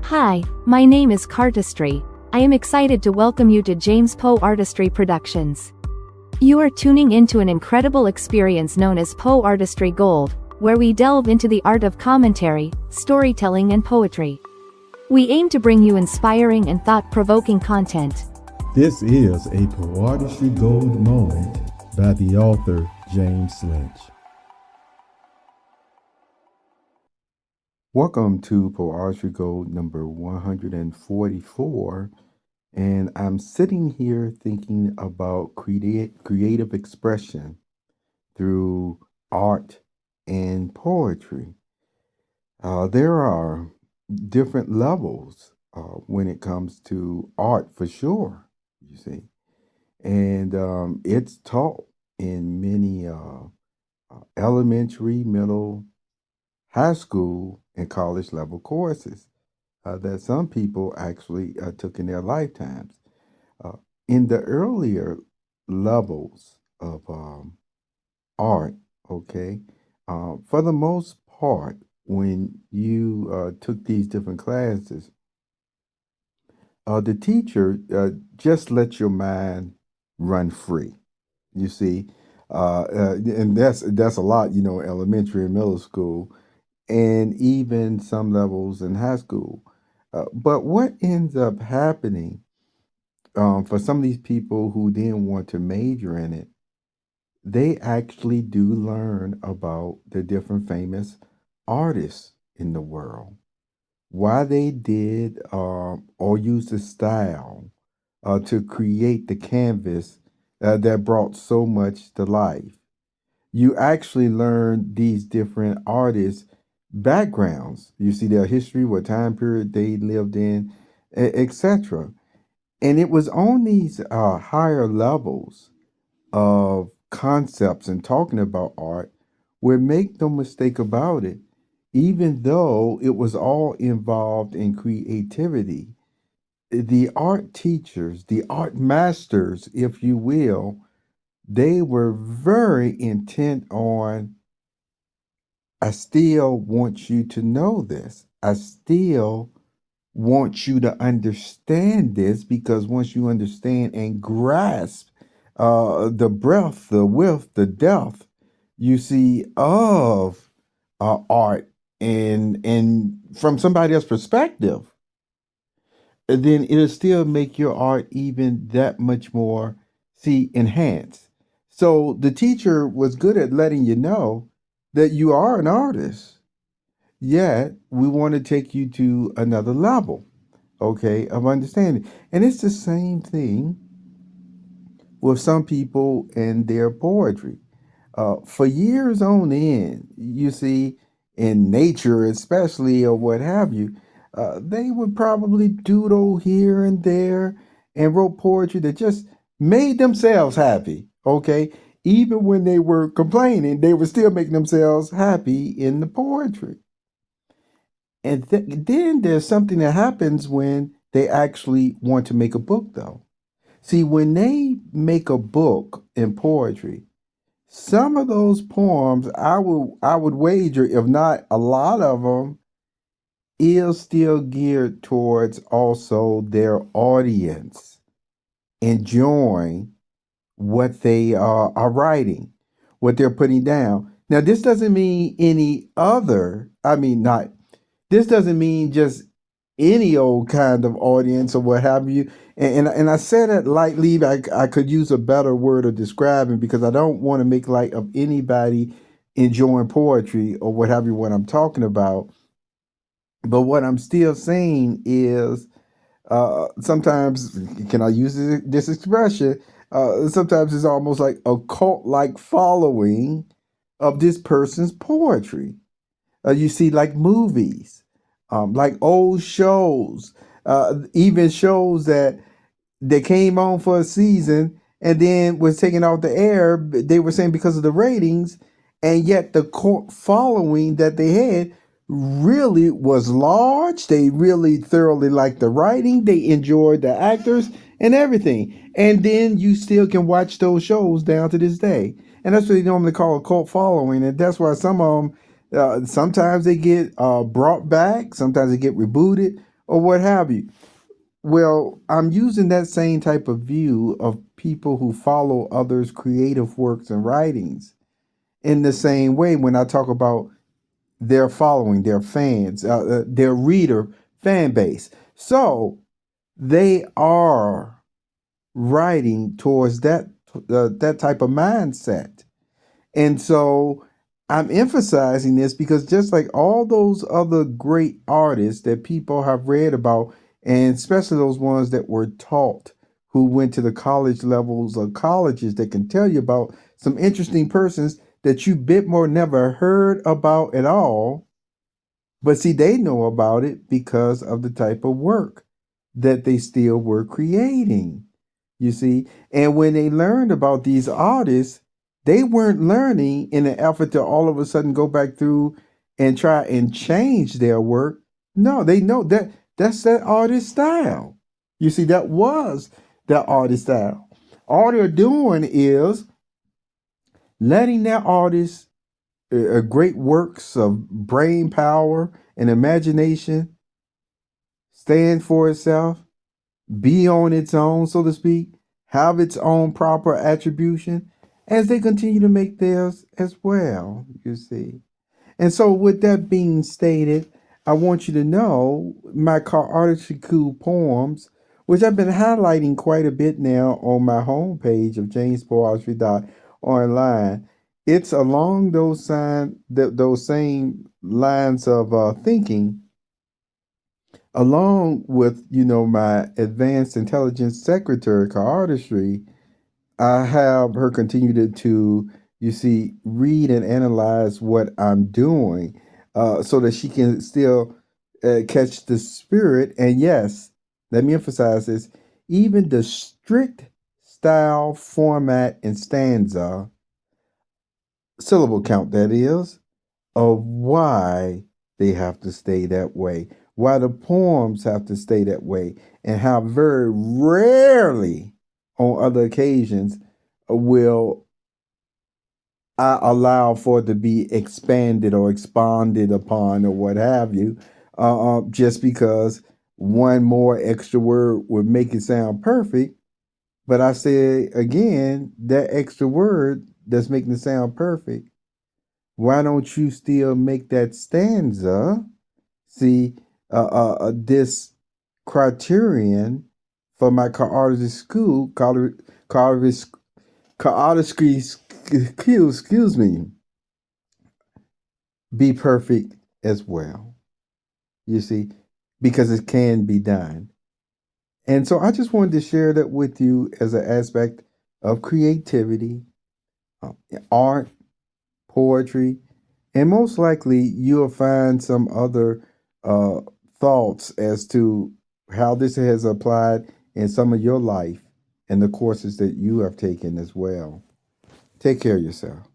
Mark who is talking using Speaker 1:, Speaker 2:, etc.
Speaker 1: Hi, my name is Poeartistry. I am excited to welcome you to James Poeartistry Productions. You are tuning into an incredible experience known as Poeartistry Gold, where we delve into the art of commentary, storytelling and poetry. We aim to bring you inspiring and thought-provoking content.
Speaker 2: This is a Poeartistry Gold moment by the author James Lynch. Welcome to Poeartistry Gold number 144, and I'm sitting here thinking about creative expression through art and poetry. There are different levels when it comes to art, for sure, you see, and it's taught in many elementary, middle, high school, and college level courses that some people actually took in their lifetimes. In the earlier levels of art, okay, for the most part, when you took these different classes, the teacher just let your mind run free. You see, and that's a lot, elementary and middle school, and even some levels in high school. But what ends up happening for some of these people who then want to major in it, they actually do learn about the different famous artists in the world, why they did or used the style to create the canvas that brought so much to life. You actually learn these different artists' backgrounds. You see their history, what time period they lived in, etc. And it was on these higher levels of concepts and talking about art where, make no mistake about it, even though it was all involved in creativity, the art teachers, the art masters, if you will, they were very intent on, I still want you to know this. I still want you to understand this, because once you understand and grasp the breadth, the width, the depth, you see, of art and from somebody else's perspective, then it'll still make your art even that much more, see, enhanced. So the teacher was good at letting you know that you are an artist, yet we want to take you to another level, okay, of understanding. And it's the same thing with some people and their poetry. For years on end, you see, in nature especially, or what have you, they would probably doodle here and there and wrote poetry that just made themselves happy, okay? Even when they were complaining, they were still making themselves happy in the poetry. And then there's something that happens when they actually want to make a book, though. See, when they make a book in poetry, some of those poems, I would wager, if not a lot of them, is still geared towards also their audience enjoying what they are writing, what they're putting down. Now, this doesn't mean this doesn't mean just any old kind of audience or what have you. And I said it lightly. I could use a better word of describing, because I don't want to make light of anybody enjoying poetry or what have you, what I'm talking about. But what I'm still saying is, sometimes, can I use this expression? Sometimes it's almost like a cult-like following of this person's poetry. You see, like movies, like old shows, even shows that they came on for a season and then was taken off the air. They were saying because of the ratings, and yet the cult following that they had really was large. They really thoroughly liked the writing. They enjoyed the actors and everything. And then you still can watch those shows down to this day. And that's what they normally call a cult following. And that's why some of them, sometimes they get brought back, sometimes they get rebooted. or what have you. Well, I'm using that same type of view of people who follow others' creative works and writings in the same way when I talk about their following, their fans, their reader fan base. So they are writing towards that type of mindset. And so I'm emphasizing this because just like all those other great artists that people have read about, and especially those ones that were taught who went to the college levels of colleges that can tell you about some interesting persons that you bit more never heard about at all. But see, they know about it because of the type of work that they still were creating. You see, and when they learned about these artists, they weren't learning in an effort to all of a sudden go back through and try and change their work. No, they know that that's that artist style. You see, that was that artist style. All they're doing is letting that artist great works of brain power and imagination stand for itself, be on its own, so to speak, have its own proper attribution as they continue to make theirs as well, you see. And so, with that being stated, I want you to know my Poeartistry poems, which I've been highlighting quite a bit now on my homepage of jamespoeartistry.online. It's along those same lines of thinking, along with my advanced intelligence secretary, Poeartistry. I have her continue to you see, read and analyze what I'm doing so that she can still catch the spirit. And yes, let me emphasize this, even the strict style, format, and stanza, syllable count, that is, of why they have to stay that way, why the poems have to stay that way, and how very rarely on other occasions will I allow for it to be expanded or expanded upon or what have you, just because one more extra word would make it sound perfect. But I say again, that extra word that's making it sound perfect, why don't you still make that stanza? See, this criterion for my artistry skills, excuse me, be perfect as well. You see, because it can be done. And so I just wanted to share that with you as an aspect of creativity, art, poetry, and most likely you'll find some other uh, thoughts as to how this has applied in some of your life and the courses that you have taken as well. Take care of yourself.